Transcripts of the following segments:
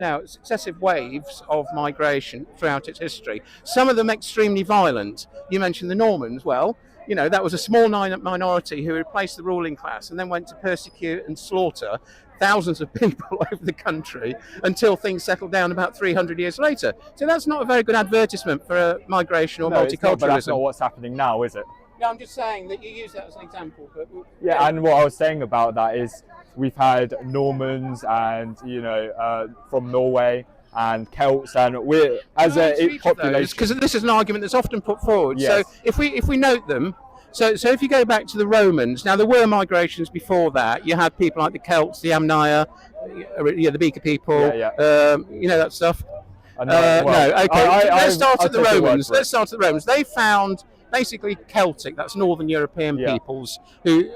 Now, successive waves of migration throughout its history, some of them extremely violent. You mentioned the Normans. Well, that was a small minority who replaced the ruling class and then went to persecute and slaughter thousands of people over the country until things settled down about 300 years later. So that's not a very good advertisement for migration or No, it's not, multiculturalism. but that's not what's happening now, is it? Yeah, I'm just saying that you use that as an example. But Yeah, and what I was saying about that is we've had Normans and from Norway and Celts, and we're as a population. Because this is an argument that's often put forward. Yes. So if we note them. So if you go back to the Romans, now there were migrations before that. You had people like the Celts, the Amnaya, the Beaker people, that stuff. No, okay. Let's start at the Romans. Let's start at the Romans. They found basically Celtic, that's Northern European peoples, who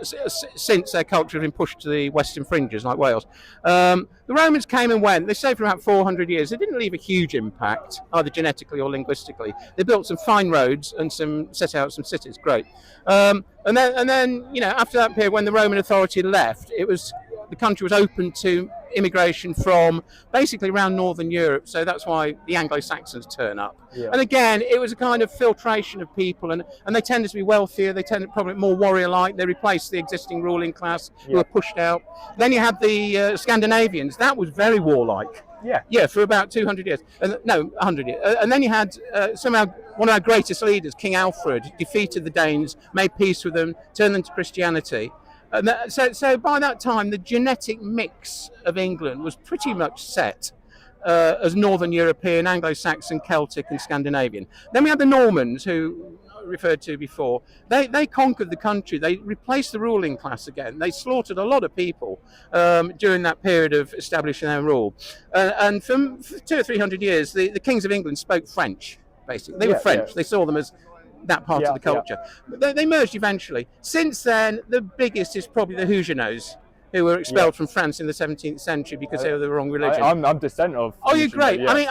since their culture had been pushed to the western fringes, like Wales. The Romans came and went. They stayed for about 400 years. They didn't leave a huge impact, either genetically or linguistically. They built some fine roads and set out some cities. Great. And then after that period, when the Roman authority left, the country was open to immigration from basically around Northern Europe, so that's why the Anglo-Saxons turn up. Yeah. And again, it was a kind of filtration of people, and they tended to be wealthier, they tended probably more warrior-like, they replaced the existing ruling class who were pushed out. Then you had the Scandinavians, that was very warlike. Yeah, for about 200 years. 100 years. And then you had somehow one of our greatest leaders, King Alfred, defeated the Danes, made peace with them, turned them to Christianity. And so by that time, the genetic mix of England was pretty much set as Northern European, Anglo-Saxon, Celtic and Scandinavian. Then we had the Normans, who I referred to before. They conquered the country. They replaced the ruling class again. They slaughtered a lot of people during that period of establishing their rule. And for 200 or 300 years, the kings of England spoke French, basically. They were French. Yeah. They saw them as that part of the culture. But they merged eventually. Since then, the biggest is probably the Huguenots, who were expelled from France in the 17th century because they were the wrong religion. I'm descendant of. Oh, you're great. I mean,